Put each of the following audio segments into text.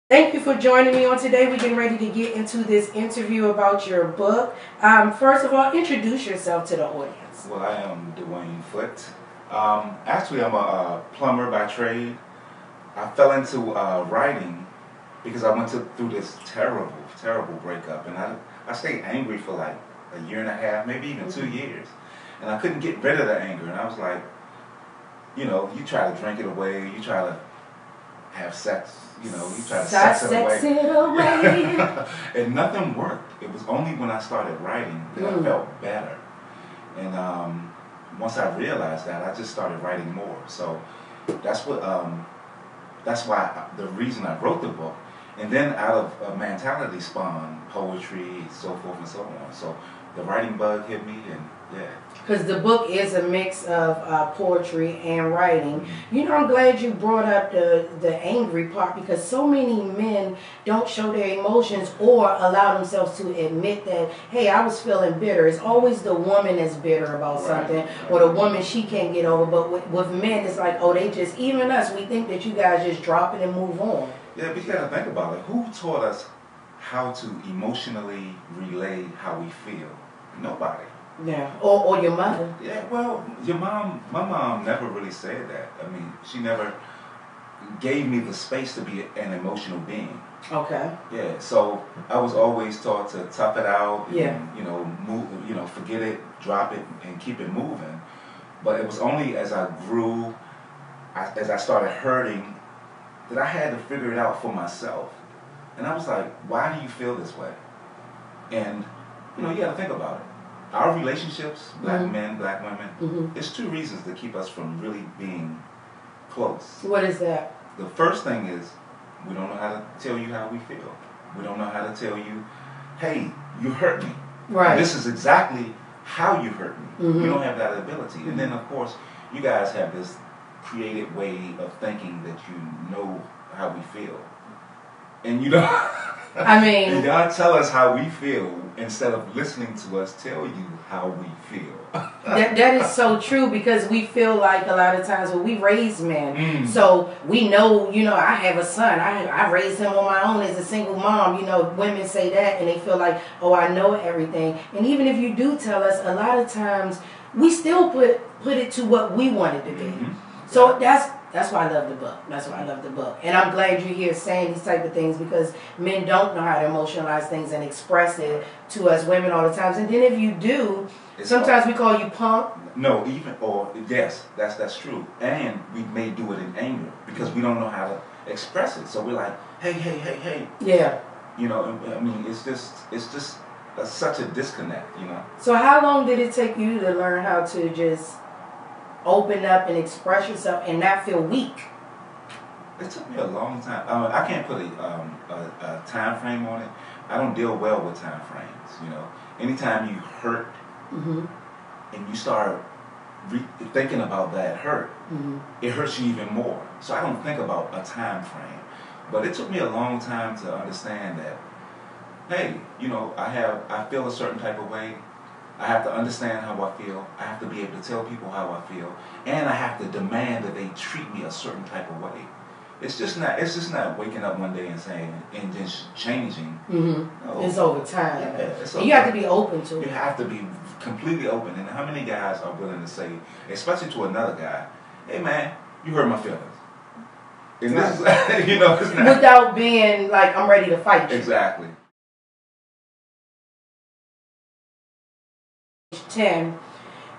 Thank you for joining me on today. We're getting ready to get into this interview about your book. First of all, introduce yourself to the audience. Well, I am DeWayne Foote. Actually, I'm a plumber by trade. I fell into writing because I went through this terrible breakup, and I stayed angry for like a year and a half, maybe even 2 years, and I couldn't get rid of the anger. And I was like, you try to drink it away, you try to have sex, you try to sex it away. And nothing worked. It was only when I started writing that I felt better. And once I realized that, I just started writing more. So that's why the reason I wrote the book. And then out of ManTality spawned poetry, so forth and so on. So the writing bug hit me, and yeah. Because the book is a mix of poetry and writing. I'm glad you brought up the angry part, because so many men don't show their emotions or allow themselves to admit that, hey, I was feeling bitter. It's always the woman that's bitter about something, or the woman she can't get over. But with men, it's like, oh, they just, even us, we think that you guys just drop it and move on. Yeah, but you got to think about it. Who taught us how to emotionally relay how we feel? Nobody. Yeah, or your mother. Yeah, well, my mom never really said that. I mean, she never gave me the space to be an emotional being. Okay. Yeah, so I was always taught to tough it out, and, move, forget it, drop it, and keep it moving. But it was only as I grew, as I started hurting, that I had to figure it out for myself. And I was like, why do you feel this way? And, you got to think about it. Our relationships, black men, black women, there's two reasons to keep us from really being close. What is that? The first thing is, we don't know how to tell you how we feel. We don't know how to tell you, hey, you hurt me. Right. And this is exactly how you hurt me. We don't have that ability. And then, of course, you guys have this creative way of thinking that you know how we feel. And you don't... I mean... And y'all tell us how we feel instead of listening to us tell you how we feel. that is so true, because we feel like a lot of times when we raise men, so we know, I have a son. I raised him on my own as a single mom. Women say that and they feel like, oh, I know everything. And even if you do tell us, a lot of times we still put it to what we want it to be. So that's why I love the book. That's why I love the book. And I'm glad you're here saying these type of things, because men don't know how to emotionalize things and express it to us women all the time. And then if you do, sometimes we call you punk. No, yes, that's true. And we may do it in anger because we don't know how to express it. So we're like, hey. Yeah. I mean, it's just such a disconnect, So how long did it take you to learn how to just open up and express yourself and not feel weak? It took me a long time. I can't put a time frame on it. I don't deal well with time frames. Anytime you hurt and you start thinking about that hurt, it hurts you even more. So I don't think about a time frame. But it took me a long time to understand that, hey, I feel a certain type of way. I have to understand how I feel. I have to be able to tell people how I feel, and I have to demand that they treat me a certain type of way. It's just not waking up one day and saying and just changing. No. It's over time. Yeah, it's you have to be open to it. You have to be completely open. And how many guys are willing to say, especially to another guy, hey man, you hurt my feelings. And this is, it's not, without being like, I'm ready to fight you. Exactly. 10.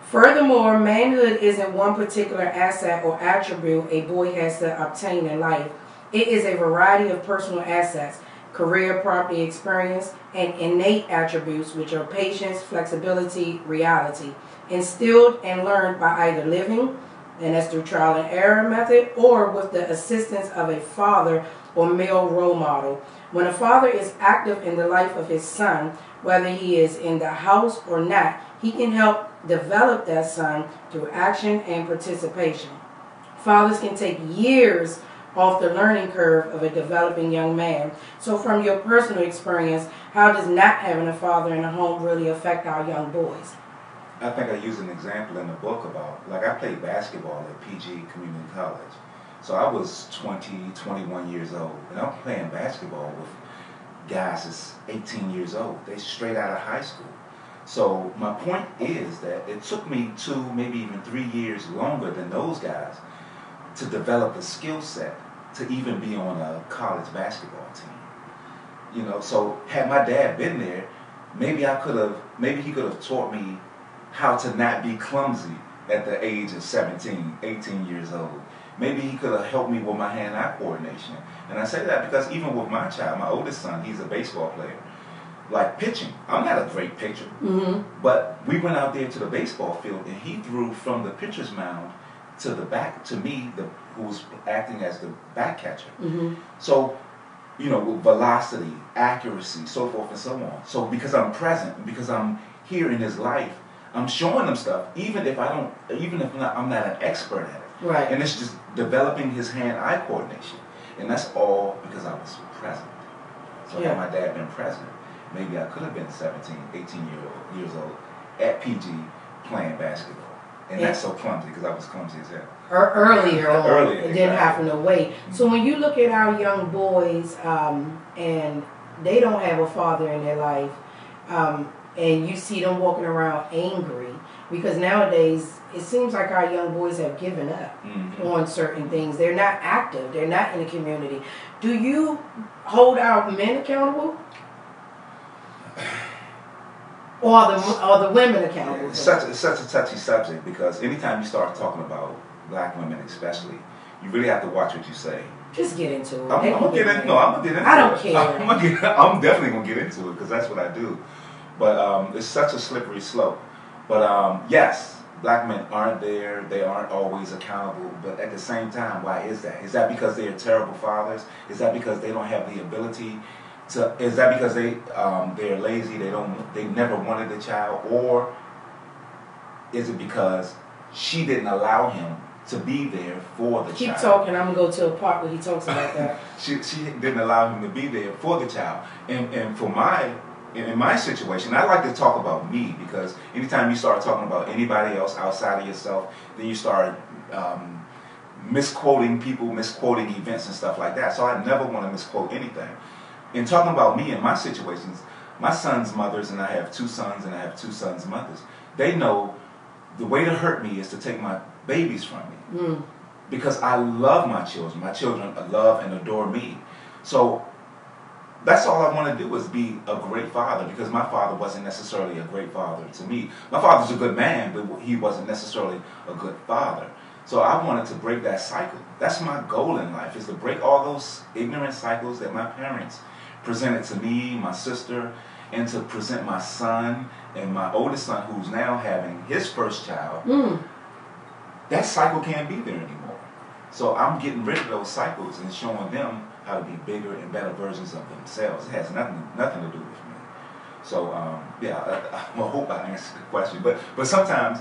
Furthermore, manhood isn't one particular asset or attribute a boy has to obtain in life. It is a variety of personal assets, career, property, experience, and innate attributes, which are patience, flexibility, reality, instilled and learned by either living, and that's through trial and error method, or with the assistance of a father or male role model. When a father is active in the life of his son, whether he is in the house or not, he can help develop that son through action and participation. Fathers can take years off the learning curve of a developing young man. So from your personal experience, how does not having a father in the home really affect our young boys? I think I use an example in the book about, like, I played basketball at PG Community College. So I was 20, 21 years old, and I'm playing basketball with guys that's 18 years old. They straight out of high school. So my point is that it took me 2, maybe even 3 years longer than those guys to develop the skill set to even be on a college basketball team. You know, so had my dad been there, maybe he could have taught me how to not be clumsy at the age of 17, 18 years old. Maybe he could have helped me with my hand-eye coordination. And I say that because even with my child, my oldest son, he's a baseball player. Like pitching, I'm not a great pitcher, but we went out there to the baseball field and he threw from the pitcher's mound to the back, to me, who was acting as the back catcher. So, you know, with velocity, accuracy, so forth and so on. So because I'm present, because I'm here in his life, I'm showing him stuff, even if I'm not an expert at it. Right. And it's just developing his hand-eye coordination. And that's all because I was present. So had my dad been present, maybe I could have been 17, 18 years old at PG playing basketball. And that's so clumsy because I was clumsy as hell. Earlier on, Earlier, it didn't happen to wait. So when you look at our young boys and they don't have a father in their life, and you see them walking around angry, because nowadays it seems like our young boys have given up on certain things. They're not active. They're not in the community. Do you hold our men accountable? Or are the women accountable? It's such a touchy subject because anytime you start talking about black women especially, you really have to watch what you say. Just get into it. I'm gonna get into it. I don't care. I'm definitely gonna get into it because that's what I do. But it's such a slippery slope. But yes, black men aren't there. They aren't always accountable. But at the same time, why is that? Is that because they are terrible fathers? Is that because they don't have the ability to? Is that because they're lazy? They never wanted a child, or is it because she didn't allow him to be there for the child? Keep talking. I'm gonna go to a part where he talks about that. she didn't allow him to be there for the child, and for in my situation, I like to talk about me because anytime you start talking about anybody else outside of yourself, then you start misquoting people, misquoting events and stuff like that. So I never want to misquote anything. In talking about me and my situations, my son's mothers, and I have 2 sons and I have 2 sons' mothers, they know the way to hurt me is to take my babies from me. Because I love my children. My children love and adore me. So that's all I want to do is be a great father, because my father wasn't necessarily a great father to me. My father's a good man, but he wasn't necessarily a good father. So I wanted to break that cycle. That's my goal in life, is to break all those ignorant cycles that my parents presented to me, my sister, and to present my son and my oldest son, who's now having his first child. That cycle can't be there anymore. So I'm getting rid of those cycles and showing them how to be bigger and better versions of themselves. It has nothing to do with me. So I hope I answered the question. But sometimes,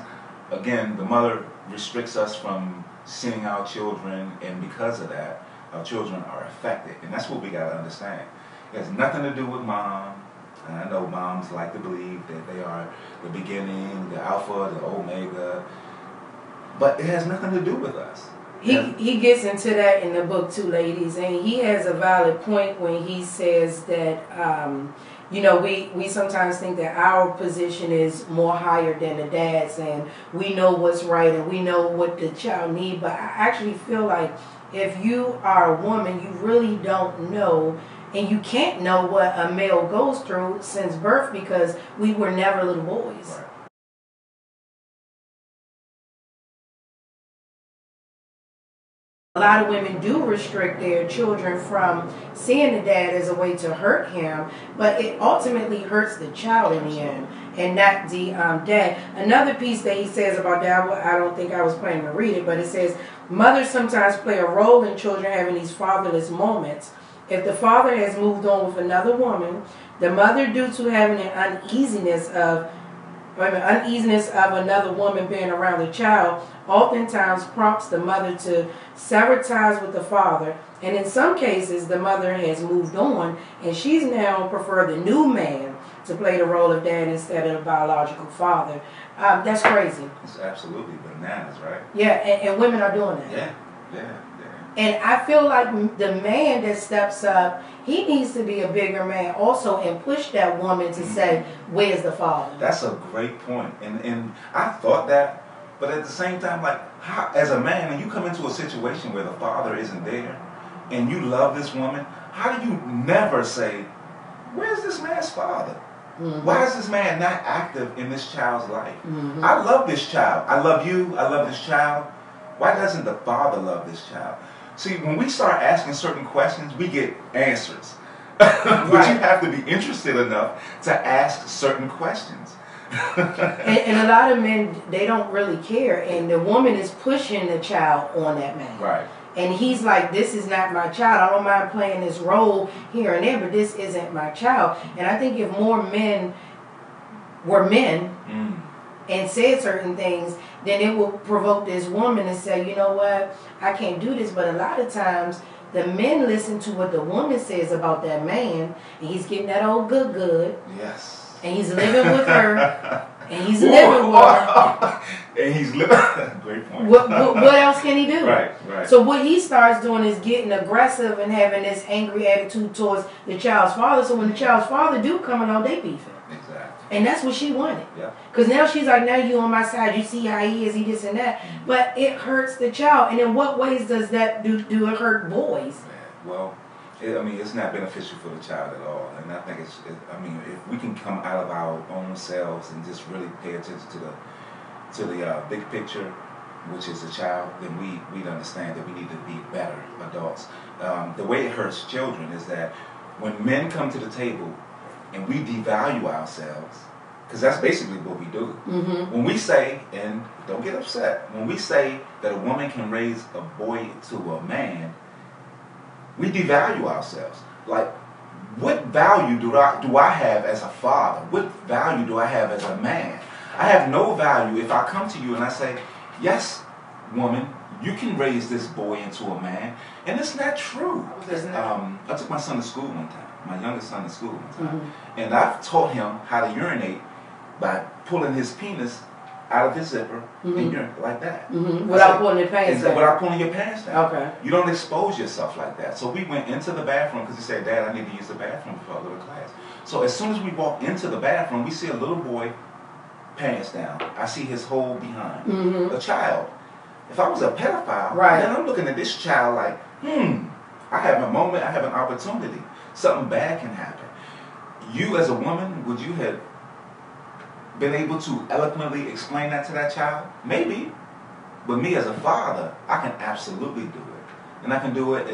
again, the mother restricts us from seeing our children, and because of that, our children are affected. And that's what we got to understand. It has nothing to do with mom. And I know moms like to believe that they are the beginning, the alpha, the omega. But it has nothing to do with us. He gets into that in the book too, ladies, and he has a valid point when he says that you know, we sometimes think that our position is more higher than the dad's, and we know what's right and we know what the child needs. But I actually feel like if you are a woman, you really don't know, and you can't know what a male goes through since birth, because we were never little boys. Right. A lot of women do restrict their children from seeing the dad as a way to hurt him, but it ultimately hurts the child in the end, and not the dad. Another piece that he says about that, I don't think I was planning to read it, but it says, mothers sometimes play a role in children having these fatherless moments. If the father has moved on with another woman, the mother, due to having an uneasiness of another woman being around the child, oftentimes prompts the mother to sever ties with the father. And in some cases, the mother has moved on, and she's now preferred the new man to play the role of dad instead of the biological father. That's crazy. It's absolutely bananas, right? Yeah, and women are doing that. Yeah. And I feel like the man that steps up, he needs to be a bigger man also and push that woman to say, where's the father? That's a great point. And I thought that, but at the same time, like, how, as a man, when you come into a situation where the father isn't there and you love this woman, how do you never say, where's this man's father? Why is this man not active in this child's life? I love this child. I love you. I love this child. Why doesn't the father love this child? See, when we start asking certain questions, we get answers. But you have to be interested enough to ask certain questions. and a lot of men, they don't really care. And the woman is pushing the child on that man. Right. And he's like, this is not my child. I don't mind playing this role here and there, but this isn't my child. And I think if more men were men and said certain things, then it will provoke this woman to say, you know what, I can't do this. But a lot of times, the men listen to what the woman says about that man, and he's getting that old good. Yes. And he's living with her. And he's living with her. And he's living. Great point. What else can he do? Right. So what he starts doing is getting aggressive and having this angry attitude towards the child's father. So when the child's father do come along, they beefing. Exactly. And that's what she wanted. Yeah. Because now she's like, now you on my side. You see how he is, he this and that. But it hurts the child. And in what ways does that do it hurt boys? Well, I mean, it's not beneficial for the child at all. And I think I mean, if we can come out of our own selves and just really pay attention to the big picture, which is the child, then we'd understand that we need to be better adults. The way it hurts children is that when men come to the table and we devalue ourselves, because that's basically what we do. When we say, and don't get upset, when we say that a woman can raise a boy to a man, we devalue ourselves. Like, what value do I have as a father? What value do I have as a man? I have no value if I come to you and I say, yes, woman, you can raise this boy into a man. And it's not true. I took my son to school one time, my youngest son to school one time. And I've taught him how to urinate by pulling his penis out of his zipper and urinate like that. Without pulling your pants down. Without pulling your pants down. Okay. You don't expose yourself like that. So we went into the bathroom because he said, Dad, I need to use the bathroom before I go to class. So as soon as we walk into the bathroom, we see a little boy, pants down. I see his whole behind. A child. If I was a pedophile, then I'm looking at this child like, I have a moment, I have an opportunity. Something bad can happen. You as a woman, would you have been able to eloquently explain that to that child? Maybe. But me as a father, I can absolutely do it. And I can do it,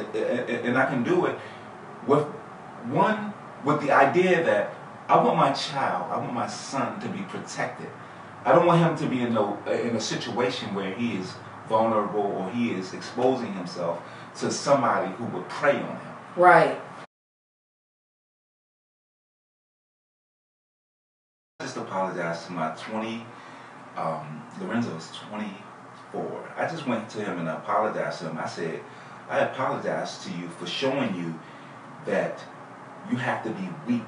with the idea that I want my child, I want my son to be protected. I don't want him to be in a situation where he is vulnerable or he is exposing himself to somebody who would prey on him. Right. I just apologize to my Lorenzo's 24. I just went to him and apologized to him. I said, I apologize to you for showing you that you have to be weak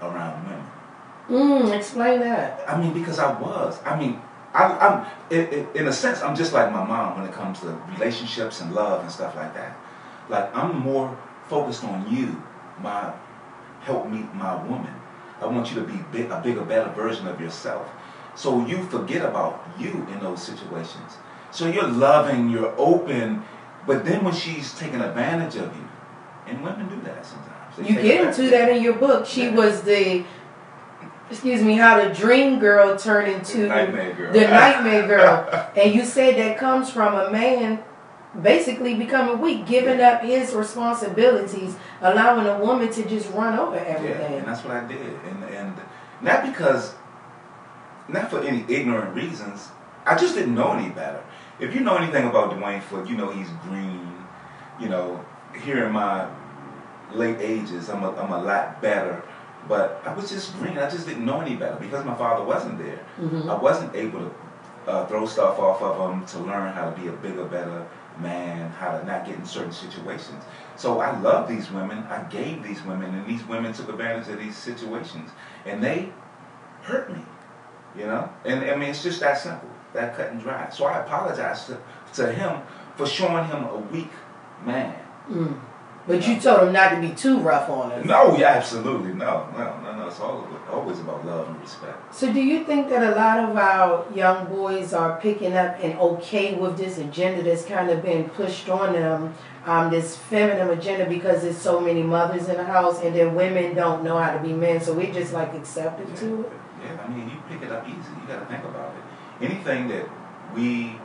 around women. Explain that. I mean, because I was. I mean, I'm in a sense, I'm just like my mom when it comes to relationships and love and stuff like that. Like, I'm more focused on you, help meet my woman. I want you to be a bigger, better version of yourself. So you forget about you in those situations. So you're loving, you're open, but then when she's taking advantage of you, and women do that sometimes. You get into that in your book. She was the, how the dream girl turned into the nightmare girl. And you said that comes from a man basically becoming weak, giving up his responsibilities, allowing a woman to just run over everything. Yeah, and that's what I did. And not for any ignorant reasons. I just didn't know any better. If you know anything about DeWayne Foote, you know he's green. You know, here in my late ages, I'm a lot better. But I was just green. I just didn't know any better because my father wasn't there. I wasn't able to throw stuff off of him to learn how to be a bigger, better man, how to not get in certain situations. So I love these women. I gave these women, and these women took advantage of these situations, and they hurt me. You know, and I mean, it's just that simple, that cut and dry. So I apologize to him for showing him a weak man. Mm. But you told him not to be too rough on us. No, yeah, absolutely. No. It's always about love and respect. So do you think that a lot of our young boys are picking up and okay with this agenda that's kind of been pushed on them, this feminine agenda, because there's so many mothers in the house, and then women don't know how to be men, so we just like accepted to it? Yeah, I mean, you pick it up easy. You got to think about it. Anything that we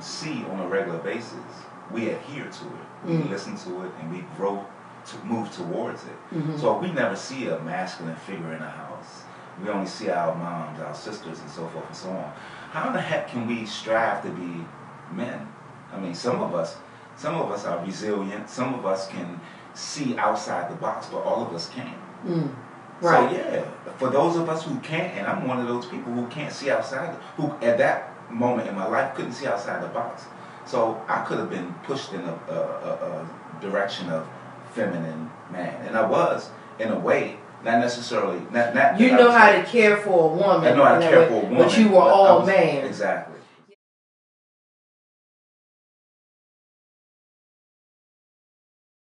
see on a regular basis, we adhere to it. We listen to it, and we grow to move towards it. So we never see a masculine figure in the house. We only see our moms, our sisters, and so forth and so on. How in the heck can we strive to be men? I mean, some of us are resilient. Some of us can see outside the box, but all of us can't. Right. So yeah, for those of us who can't, and I'm one of those people who can't see outside, who at that moment in my life couldn't see outside the box. So I could have been pushed in a direction of feminine man, and I was, in a way, not necessarily. Not you know how to care for a woman. I know how to care for a woman, but you were all man. Exactly.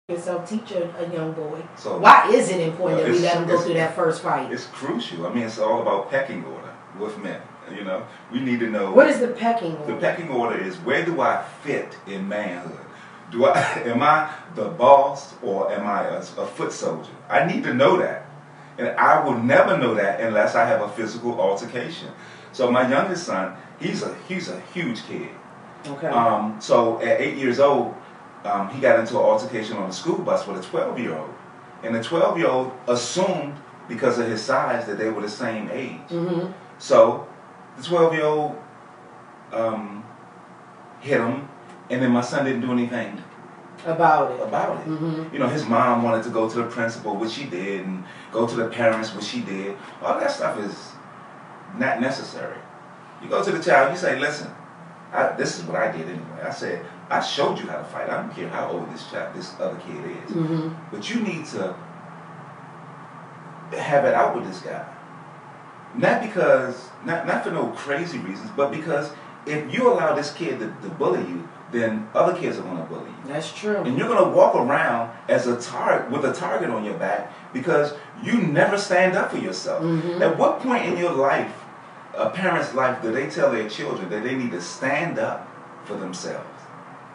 Yourself teach a young boy. So why is it important that we let him go through that first fight? It's crucial. I mean, it's all about pecking order with men. You know, we need to know. What is the pecking order? The pecking order is, where do I fit in manhood? Am I the boss, or am I a foot soldier? I need to know that, and I will never know that unless I have a physical altercation. So my youngest son, he's a huge kid. Okay. So at 8 years old, he got into an altercation on the school bus with a 12-year-old, and the 12-year-old assumed, because of his size, that they were the same age. So the 12-year-old hit him, and then my son didn't do anything about it. You know, his mom wanted to go to the principal, which she did, and go to the parents, which she did. All that stuff is not necessary. You go to the child, you say, listen, this is what I did anyway. I said, I showed you how to fight. I don't care how old this other kid is. But you need to have it out with this guy. Not because, not for no crazy reasons, but because if you allow this kid to bully you, then other kids are going to bully you. That's true. And you're going to walk around as a target, with a target on your back, because you never stand up for yourself. At what point in your life, a parent's life, do they tell their children that they need to stand up for themselves?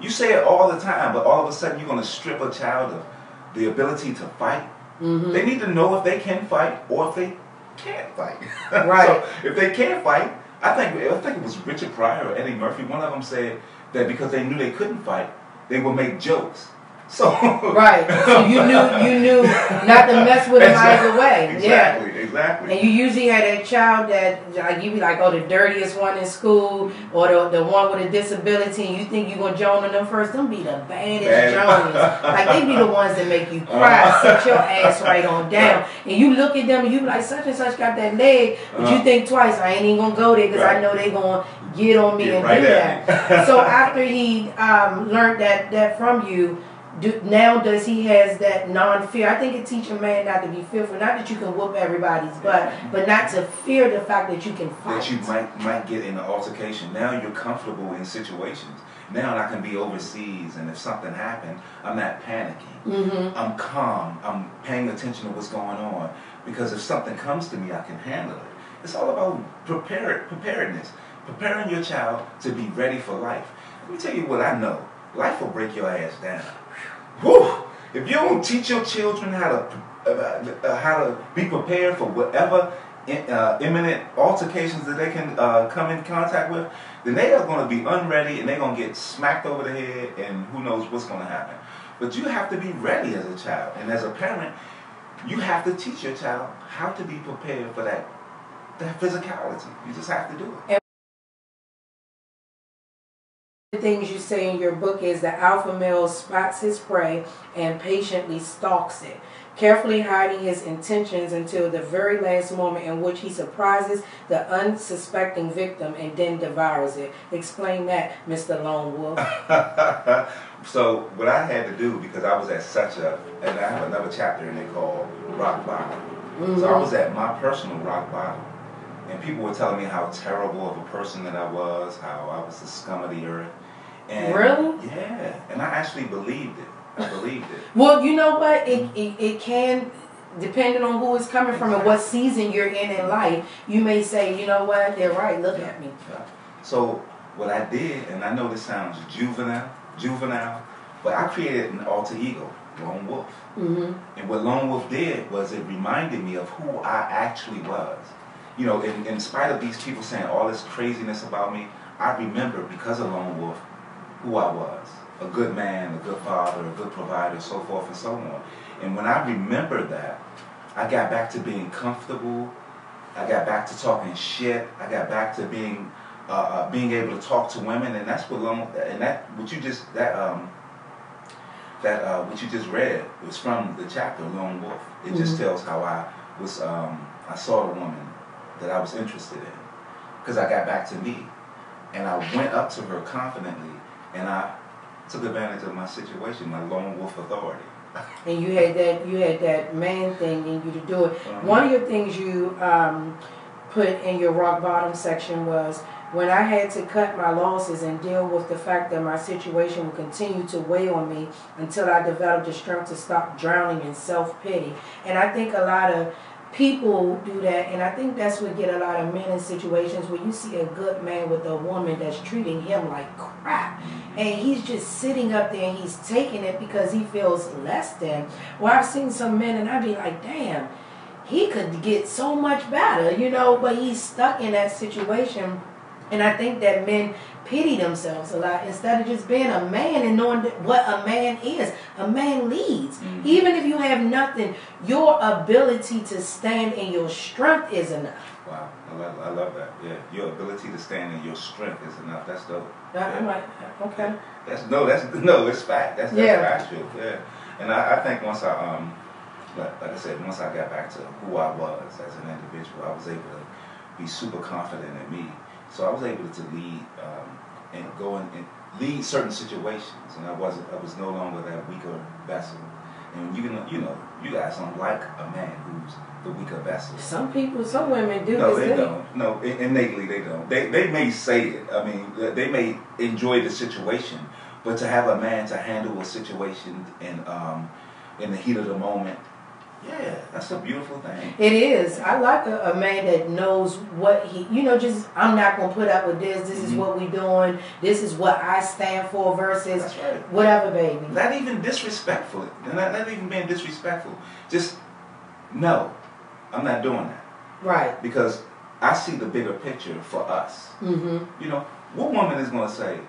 You say it all the time, but all of a sudden you're going to strip a child of the ability to fight. They need to know if they can fight or if they can't fight. Right. So if they can't fight, I think it was Richard Pryor or Eddie Murphy. One of them said that because they knew they couldn't fight, they would make jokes. So right. So you knew not to mess with him either way. Exactly. And you usually had a child that, like, you be like, oh, the dirtiest one in school, or the one with a disability, and you think you're going to join on them first. Them be the baddest Jones. Like, they be the ones that make you cry, sit your ass right on down. And you look at them and you be like, such and such got that leg, but you think twice, I ain't even going to go there because I know they going to get on me and do that. So after he learned that from you, now does he has that non-fear? I think it teaches a man not to be fearful. Not that you can whoop everybody's butt, but not to fear the fact that you can fight. That you might get in an altercation. Now you're comfortable in situations. Now I can be overseas, and if something happened, I'm not panicking. I'm calm. I'm paying attention to what's going on, because if something comes to me, I can handle it. It's all about preparedness. Preparing your child to be ready for life. Let me tell you what I know. Life will break your ass down. Whew. If you don't teach your children how to be prepared for whatever imminent altercations that they can come in contact with, then they are going to be unready, and they're going to get smacked over the head, and who knows what's going to happen. But you have to be ready as a child, and as a parent, you have to teach your child how to be prepared for that physicality. You just have to do it. The things you say in your book is the alpha male spots his prey and patiently stalks it, carefully hiding his intentions until the very last moment, in which he surprises the unsuspecting victim and then devours it. Explain that, Mr. Lone Wolf. So what I had to do, because I was at and I have another chapter in there called Rock Bottom. So I was at my personal rock bottom. And people were telling me how terrible of a person that I was, how I was the scum of the earth. And really? Yeah. And I actually believed it. I believed it. Well, you know what? It can, depending on who it's coming from and what season you're in life, you may say, you know what, they're right, look at me. Yeah. So what I did, and I know this sounds juvenile, but I created an alter ego, Lone Wolf. And what Lone Wolf did was it reminded me of who I actually was. You know, in spite of these people saying all this craziness about me, I remember, because of Lone Wolf, who I was. A good man, a good father, a good provider, so forth and so on. And when I remembered that, I got back to being comfortable. I got back to talking shit. I got back to being able to talk to women, and that's what what you just read was from the chapter Lone Wolf. It just tells how I saw the woman that I was interested in, because I got back to me, and I went up to her confidently, and I took advantage of my situation, my Lone Wolf authority. And you had that man thing in you to do it. One of your things you put in your rock bottom section was, when I had to cut my losses and deal with the fact that my situation would continue to weigh on me until I developed the strength to stop drowning in self-pity. And I think a lot of people do that, and I think that's what get a lot of men in situations where you see a good man with a woman that's treating him like crap, and he's just sitting up there and he's taking it because he feels less than. Well, I've seen some men and I'd be like, damn, he could get so much better, you know, but he's stuck in that situation. And I think that men pity themselves a lot instead of just being a man and knowing what a man is. A man leads. Even if you have nothing, your ability to stand in your strength is enough. Wow, I love that. Yeah, your ability to stand in your strength is enough. That's dope. I'm like, okay. It's fact. That's factual. Yeah, and I think once like I said, once I got back to who I was as an individual, I was able to be super confident in me. So I was able to lead and go and lead certain situations, and I was no longer that weaker vessel. And you guys don't like a man who's the weaker vessel. Some women do. No, they don't. No, innately they don't. They may say it. I mean, they may enjoy the situation, but to have a man to handle a situation in the heat of the moment, yeah, that's a beautiful thing. It is. I like a man that knows what he, just, I'm not going to put up with this. This is what we're doing. This is what I stand for versus whatever, baby. Not even disrespectful. Not even being disrespectful. Just, no, I'm not doing that. Right. Because I see the bigger picture for us. What woman is going to say,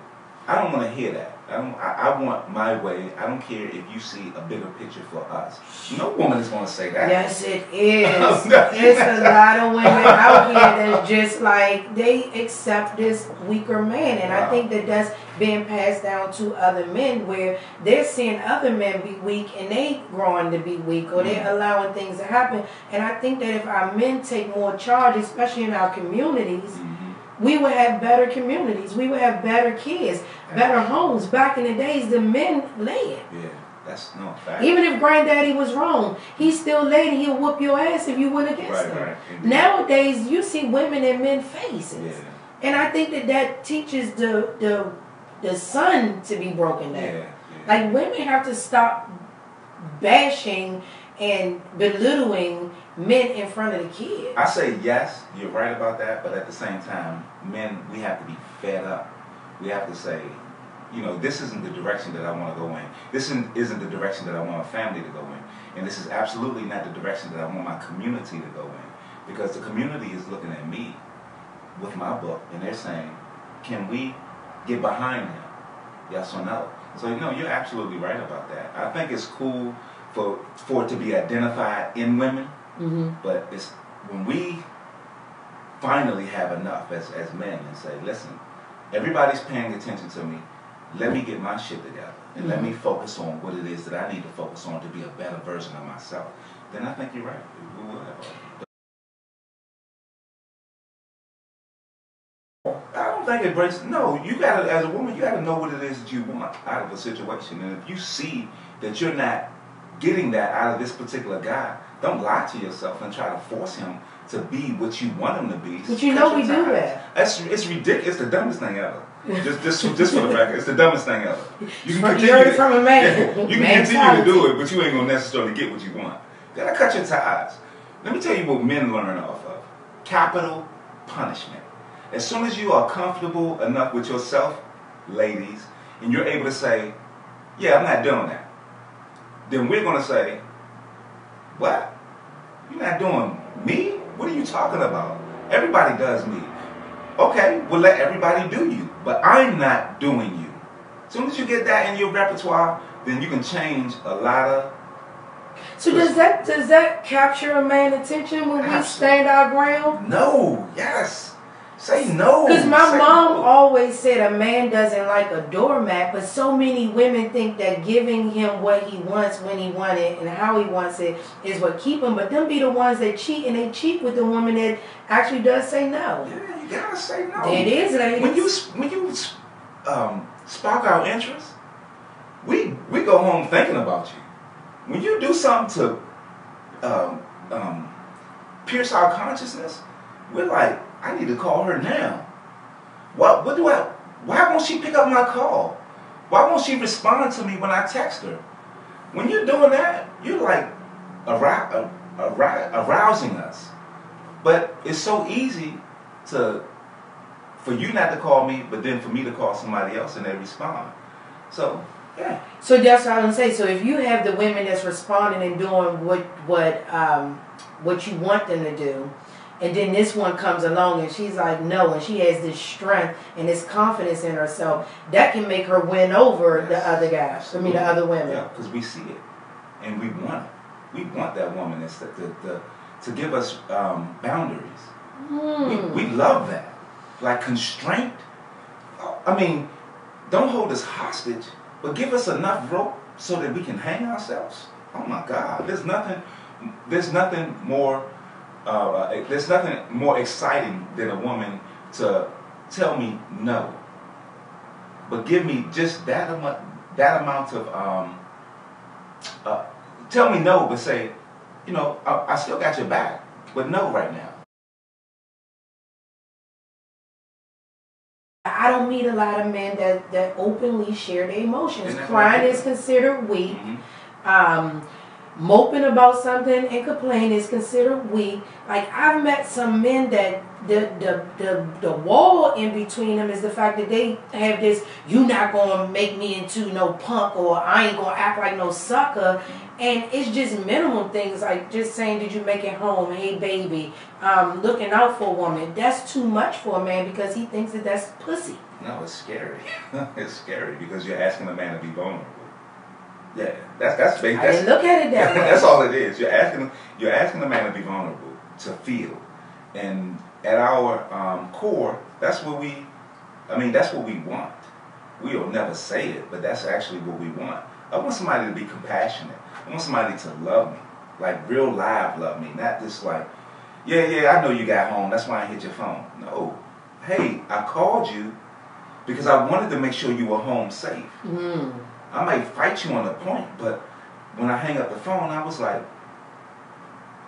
I don't want to hear that. I want my way. I don't care if you see a bigger picture for us. No woman is going to say that. Yes, it is. It's a lot of women out here that's just like, they accept this weaker man. And I think that's being passed down to other men, where they're seeing other men be weak and they growing to be weak, or they're allowing things to happen. And I think that if our men take more charge, especially in our communities, we would have better communities. We would have better kids, better homes. Back in the days, the men led. Yeah, that's no fact. Even if granddaddy was wrong, he still laid and he'll whoop your ass if you went against him. Right. Nowadays, you see women in men's faces. Yeah. And I think that teaches the son to be broken down. Yeah. Like, women have to stop bashing and belittling men in front of the kids. I say yes, you're right about that, but at the same time, men, we have to be fed up. We have to say, this isn't the direction that I want to go in. This isn't the direction that I want a family to go in. And this is absolutely not the direction that I want my community to go in. Because the community is looking at me with my book, and they're saying, can we get behind him? Yes or no? So, you're absolutely right about that. I think it's cool for it to be identified in women. But it's when we finally have enough as men and say, listen, everybody's paying attention to me. Let me get my shit together and let me focus on what it is that I need to focus on to be a better version of myself. Then I think you're right. We will have I don't think it breaks. No, you gotta, as a woman, you gotta know what it is that you want out of a situation. And if you see that you're not getting that out of this particular guy, don't lie to yourself and try to force him to be what you want him to be. But we do that. It's ridiculous. It's the dumbest thing ever. Just for the record, it's the dumbest thing ever. You can You heard it from a man. You can continue to do it, but you ain't gonna necessarily get what you want. You gotta cut your ties. Let me tell you what men learn off of: capital punishment. As soon as you are comfortable enough with yourself, ladies, and you're able to say, "Yeah, I'm not doing that," then we're gonna say, "What? You're not doing me? What are you talking about? Everybody does me." Okay, well, let everybody do you, but I'm not doing you. As soon as you get that in your repertoire, then you can change a lot of. So does that capture a man's attention when we stand our ground? No. Yes. Say no. Because my mom always said a man doesn't like a doormat, but so many women think that giving him what he wants when he wants it and how he wants it is what keep him. But them be the ones that cheat, and they cheat with the woman that actually does say no. Yeah, you gotta say no. It is, ladies. When you spark our interest, we go home thinking about you. When you do something to pierce our consciousness, we're like, I need to call her now. Why won't she pick up my call? Why won't she respond to me when I text her? When you're doing that, you're like arousing us. But it's so easy for you not to call me, but then for me to call somebody else and they respond. So, yeah. So that's what I'm gonna say. So if you have the women that's responding and doing what you want them to do, and then this one comes along and she's like no, and she has this strength and this confidence in herself, that can make her win over the other guys. Absolutely. I mean the other women. Yeah, because we see it and we want it. We want that woman to give us boundaries. We love that. Like constraint. I mean, don't hold us hostage, but give us enough rope so that we can hang ourselves. Oh my God, there's nothing more exciting than a woman to tell me no, but give me just that amount of tell me no, but say, you know, I still got your back, but no right now. I don't meet a lot of men that openly share their emotions. Crying is considered weak. Moping about something and complaining is considered weak. Like I've met some men that the wall in between them is the fact that they have this, you not gonna make me into no punk, or I ain't gonna act like no sucker. And it's just minimum things like just saying, did you make it home? Hey baby, looking out for a woman. That's too much for a man because he thinks that that's pussy. No, it's scary. It's scary because you're asking a man to be vulnerable. Yeah, that's big. I didn't look at it that way. That's all it is. You're asking the man to be vulnerable, to feel, and at our core, that's what we want. We'll never say it, but that's actually what we want. I want somebody to be compassionate. I want somebody to love me, like real live love me, not just like, yeah, I know you got home. That's why I hit your phone. No, hey, I called you because I wanted to make sure you were home safe. I might fight you on the point, but when I hang up the phone, I was like,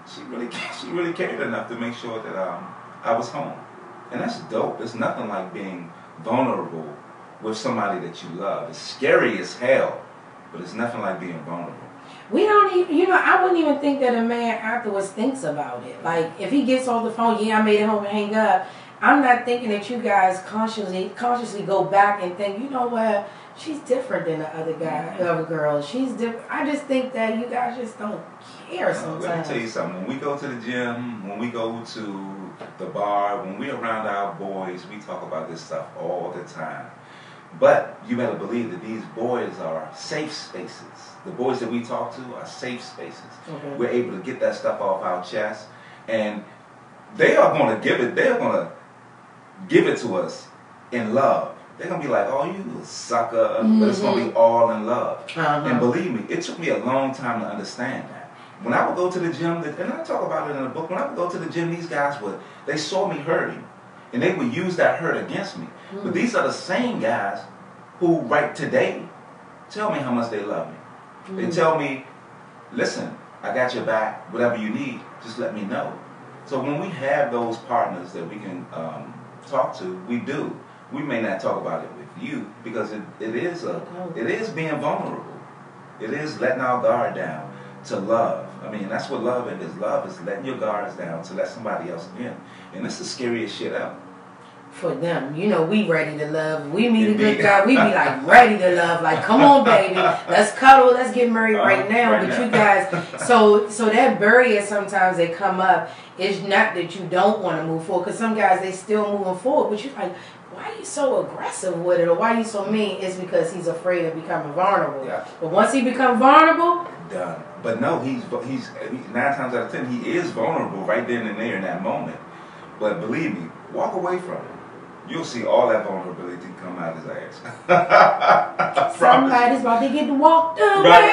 she really cared enough to make sure that I was home. And that's dope. There's nothing like being vulnerable with somebody that you love. It's scary as hell, but it's nothing like being vulnerable. We don't even, I wouldn't even think that a man afterwards thinks about it. Like, if he gets off the phone, yeah, I made it home and hang up, I'm not thinking that you guys consciously go back and think, you know what, she's different than the other guy, the other girl. She's different. I just think that you guys just don't care sometimes. Let me tell you something. When we go to the gym, when we go to the bar, when we're around our boys, we talk about this stuff all the time. But you better believe that these boys are safe spaces. The boys that we talk to are safe spaces. Okay. We're able to get that stuff off our chest, and they are going to give it. They're going to give it to us in love. They're going to be like, oh, you a sucker, but it's going to be all in love. And believe me, it took me a long time to understand that. When I would go to the gym, and I talk about it in the book, when I would go to the gym, these guys they saw me hurting, and they would use that hurt against me. But these are the same guys who, right today, tell me how much they love me. They tell me, listen, I got your back, whatever you need, just let me know. So when we have those partners that we can talk to, we do. We may not talk about it you, because it is being vulnerable. It is letting our guard down to love. I mean, that's what love is. Love is letting your guards down to let somebody else in. And it's the scariest shit ever. For them, we ready to love. We meet a good guy, we be like ready to love. Like, come on, baby, let's cuddle, let's get married right now. Right but now. You guys, so that barrier sometimes they come up. It's not that you don't want to move forward, because some guys they still moving forward, but you're like, why are you so aggressive with it, or why are you so mean? It's because he's afraid of becoming vulnerable. Yeah. But once he becomes vulnerable, done. But no, he's 9 times out of 10 he is vulnerable right then and there in that moment. But believe me, walk away from it. You'll see all that vulnerability come out his ass. Somebody's about to get walked away. Right.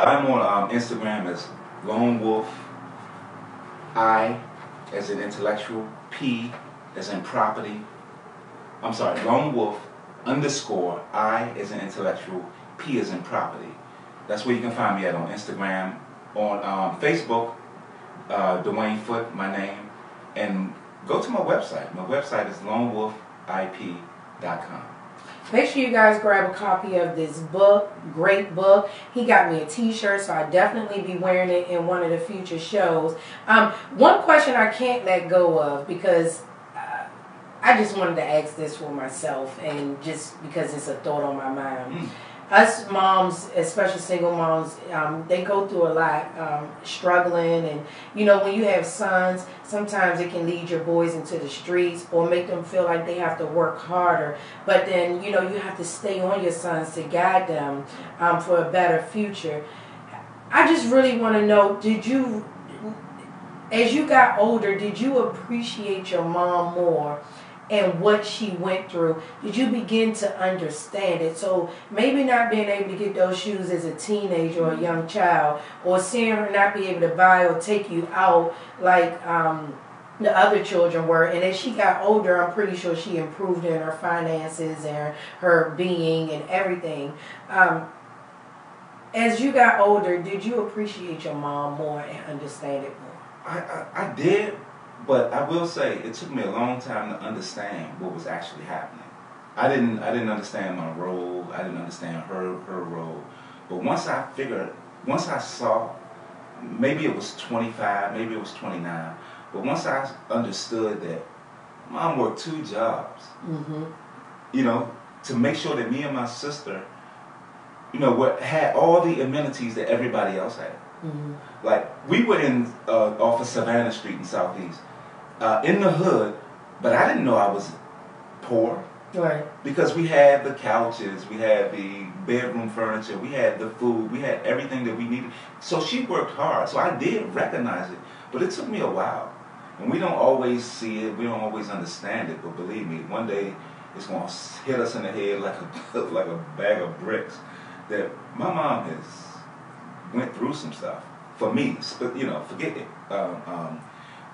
I'm on Instagram as Lone Wolf, I as in intellectual, P as in property. I'm sorry, Lone Wolf _ I as in intellectual, P as in property. That's where you can find me at on Instagram. On Facebook, DeWayne Foote, my name, and go to my website. My website is lonewolfip.com. Make sure you guys grab a copy of this book. Great book. He got me a t-shirt, so I'll definitely be wearing it in one of the future shows. One question I can't let go of, because I just wanted to ask this for myself, and just because it's a thought on my mind. Us moms, especially single moms, they go through a lot, struggling, and when you have sons, sometimes it can lead your boys into the streets or make them feel like they have to work harder. But then you have to stay on your sons to guide them for a better future. I just really want to know, as you got older, did you appreciate your mom more and what she went through? Did you begin to understand it? So maybe not being able to get those shoes as a teenager or a young child, or seeing her not be able to buy or take you out like the other children were. And as she got older, I'm pretty sure she improved in her finances and her being and everything. As you got older, did you appreciate your mom more and understand it more? I did. But I will say, it took me a long time to understand what was actually happening. I didn't understand my role. I didn't understand her role. But once I saw, maybe it was 25, maybe it was 29, but once I understood that Mom worked 2 jobs, to make sure that me and my sister, had all the amenities that everybody else had. Like, we were off of Savannah Street in Southeast, in the hood, but I didn't know I was poor. Right. Because we had the couches, we had the bedroom furniture, we had the food, we had everything that we needed. So she worked hard, so I did recognize it, but it took me a while. And we don't always see it, we don't always understand it, but believe me, one day it's going to hit us in the head like a bag of bricks, that my mom has went through some stuff. For me, forget it.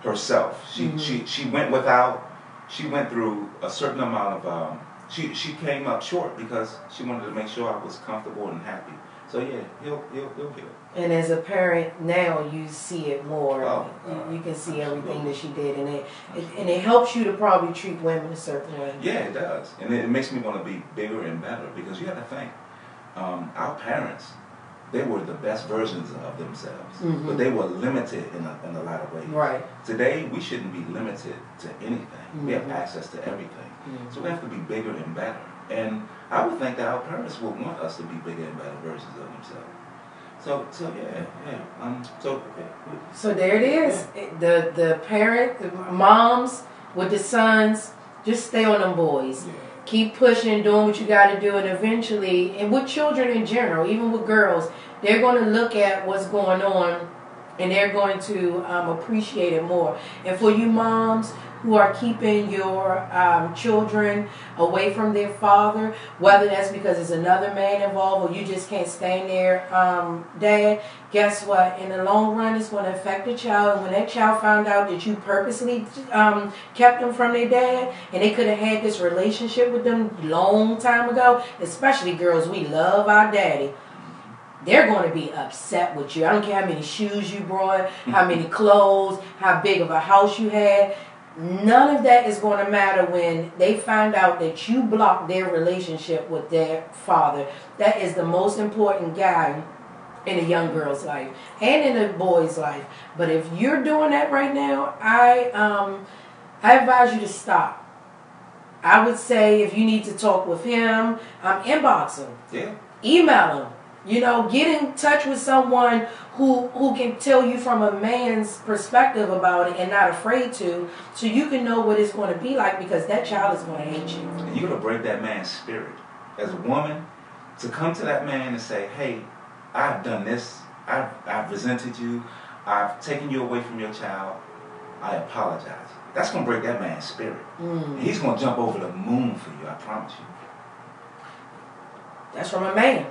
Herself. She went without. She went through a certain amount of. She came up short because she wanted to make sure I was comfortable and happy. So yeah, he'll get it. And as a parent now, you see it more. You can see everything that she did, and it helps you to probably treat women a certain way. Yeah, it does, and it makes me want to be bigger and better, because you have to think, our parents, they were the best versions of themselves, but they were limited in a lot of ways. Right. Today, we shouldn't be limited to anything. We have access to everything. So we have to be bigger and better. And I would think that our parents would want us to be bigger and better versions of themselves. So there it is. The moms with the sons, just stay on them boys. Yeah. Keep pushing, doing what you got to do, and eventually, and with children in general, even with girls, they're going to look at what's going on, and they're going to appreciate it more. And for you moms who are keeping your children away from their father, whether that's because there's another man involved or you just can't stand their dad, guess what? In the long run, it's going to affect the child. And when that child found out that you purposely kept them from their dad, and they could have had this relationship with them long time ago, especially girls, we love our daddy. They're going to be upset with you. I don't care how many shoes you brought, how many clothes, how big of a house you had. None of that is going to matter when they find out that you blocked their relationship with their father. That is the most important guy in a young girl's life and in a boy's life. But if you're doing that right now, I advise you to stop. I would say if you need to talk with him, inbox him. Yeah. Email him. You know, get in touch with someone who can tell you from a man's perspective about it and not afraid to, so you can know what it's going to be like, because that child is going to hate you. And you're going to break that man's spirit. As a woman, to come to that man and say, hey, I've done this. I've resented you. I've taken you away from your child. I apologize. That's going to break that man's spirit. And he's going to jump over the moon for you, I promise you. That's from a man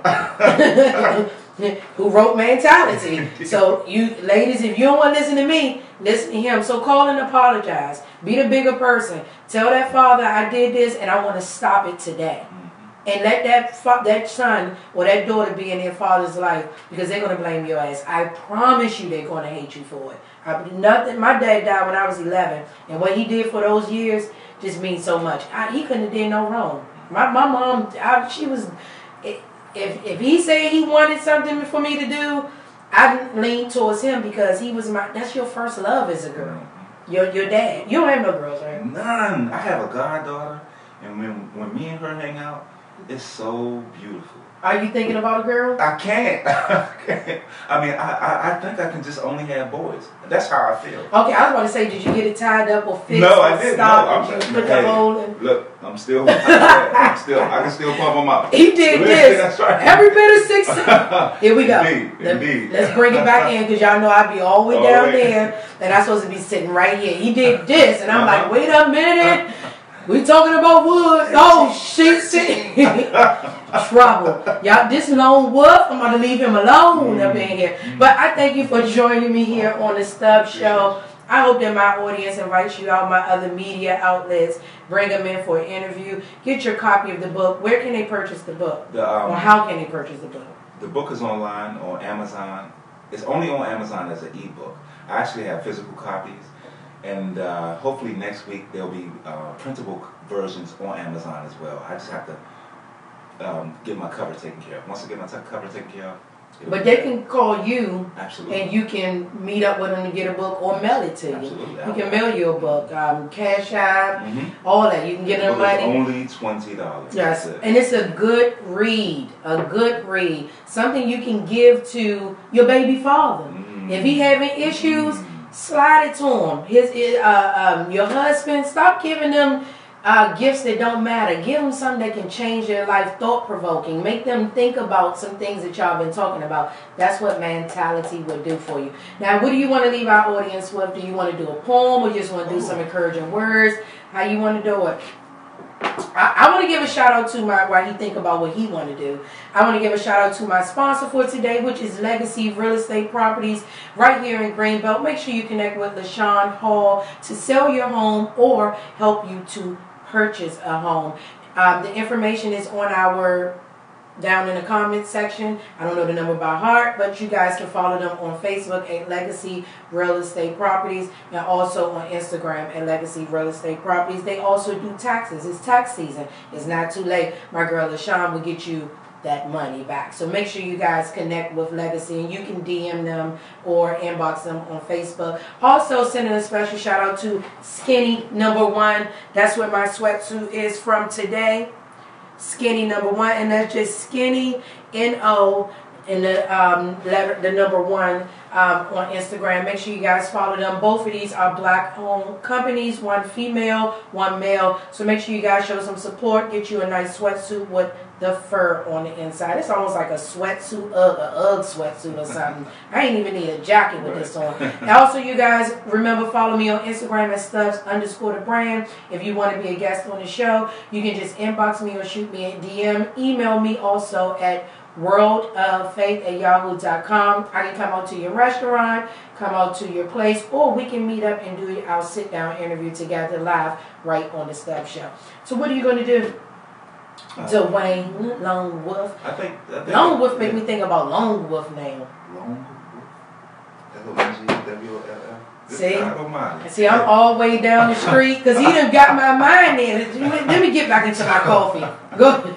who wrote ManTality. So you ladies, if you don't want to listen to me, listen to him. So call and apologize. Be the bigger person. Tell that father, I did this and I want to stop it today. And let that son or that daughter be in their father's life, because they're going to blame your ass. I promise you they're going to hate you for it. My dad died when I was 11, and what he did for those years just means so much. He couldn't have did no wrong. My mom, she was... If he said he wanted something for me to do, I lean towards him, because he was that's your first love as a girl. Your dad. You don't have no girls, right? None. I have a goddaughter, and when me and her hang out, it's so beautiful. Are you thinking about a girl? I can't. I mean, I think I can just only have boys. That's how I feel. Okay, I was about to say, did you get it tied up or fixed? No, I didn't. Stop? No, put the hole in? Look, I can still pump them out. He did this. That's right. Every bit of 6. Here we go. Indeed. Let's bring it back in, because y'all know I'd be all the way down there, and I'm supposed to be sitting right here. He did this, and I'm like, wait a minute. We talking about wood. Oh, shit. Trouble. Y'all, this lone wolf, I'm going to leave him alone up in here. But I thank you for joining me here on the Stubbs Show. I hope that my audience invites you out, my other media outlets. Bring them in for an interview. Get your copy of the book. Where can they purchase the book? Or how can they purchase the book? The book is online on Amazon. It's only on Amazon as an ebook. I actually have physical copies. And hopefully next week there'll be printable versions on Amazon as well. I just have to get my cover taken care of. Once I get my cover taken care of. But they can call you. Absolutely. And you can meet up with them to get a book or mail it to you. Absolutely. You can mail you a book. Cash App, all that. You can get them money. Only $20. Yes. And it's a good read. A good read. Something you can give to your baby father. If he having issues, slide it to him. Your husband, stop giving them gifts that don't matter. Give them something that can change their life, thought-provoking. Make them think about some things that y'all been talking about. That's what ManTality would do for you. Now, what do you want to leave our audience with? Do you want to do a poem, or just want to do some encouraging words? How you want to do it? I want to give a shout out to while he think about what he want to do. I want to give a shout out to my sponsor for today, which is Legacy Real Estate Properties right here in Greenbelt. Make sure you connect with LaShawn Hall to sell your home or help you to purchase a home. The information is on our down in the comments section. I don't know the number by heart, but you guys can follow them on Facebook at Legacy Real Estate Properties, and also on Instagram at Legacy Real Estate Properties. They also do taxes. It's tax season. It's not too late. My girl LaShawn will get you that money back. So make sure you guys connect with Legacy, and you can DM them or inbox them on Facebook. Also sending a special shout out to Skinny #1. That's what my sweatsuit is from today. Skinny #1, and that's just Skinny NO and the #1 on Instagram. Make sure you guys follow them. Both of these are black-owned companies, one female, one male. So make sure you guys show some support. Get you a nice sweatsuit with the fur on the inside. It's almost like a sweatsuit, a UGG sweatsuit or something. I ain't even need a jacket with this on. And also, you guys, remember, follow me on Instagram at Stubbs_the brand. If you want to be a guest on the show, you can just inbox me or shoot me a DM. Email me also at worldoffaith@yahoo.com. I can come out to your restaurant, come out to your place, or we can meet up and do our sit-down interview together live right on the Stubbs Show. So what are you going to do? DeWayne Lone Wolf. I think Lone Wolf make me think about Lone Wolf now. Lone Wolf? LONGWOLF? See? God almighty. See, I'm all the way down the street because he done got my mind in. Let me get back into my coffee. Go.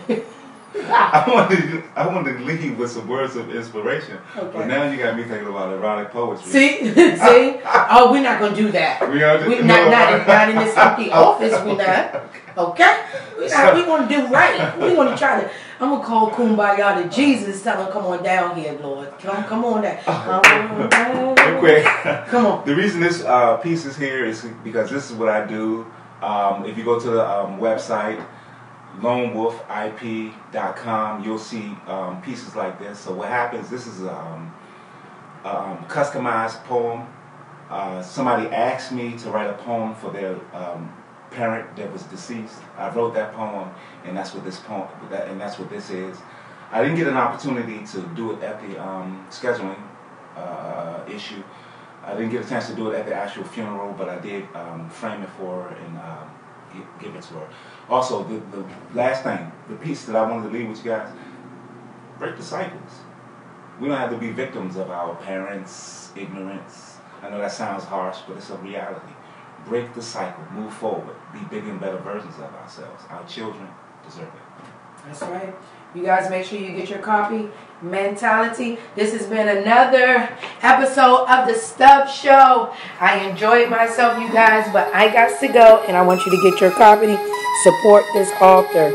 I wanted to leave with some words of inspiration. Okay. But now you got me thinking about erotic poetry. See? See? Oh, we're not going to do that. Not in this empty office, we're not. Okay? We're going to do right. We're going to try to. I'm going to call Kumbaya to Jesus. Tell him, come on down here, Lord. Come on down. Real quick. Come on. The reason this piece is here is because this is what I do. If you go to the website, lonewolfip.com, you'll see pieces like this. So what happens, this is a customized poem. Somebody asked me to write a poem for their parent that was deceased. I wrote that poem, and that's what this poem, and that's what this is. I didn't get an opportunity to do it at the scheduling issue. I didn't get a chance to do it at the actual funeral, but I did frame it for her and give it to her. Also, the last thing, the piece that I wanted to leave with you guys, break the cycles. We don't have to be victims of our parents' ignorance. I know that sounds harsh, but it's a reality. Break the cycle, move forward, be bigger and better versions of ourselves. Our children deserve it. That's right. You guys make sure you get your copy. ManTality. This has been another episode of the Stubbs Show. I enjoyed myself, you guys, but I got to go, and I want you to get your copy. Support this author.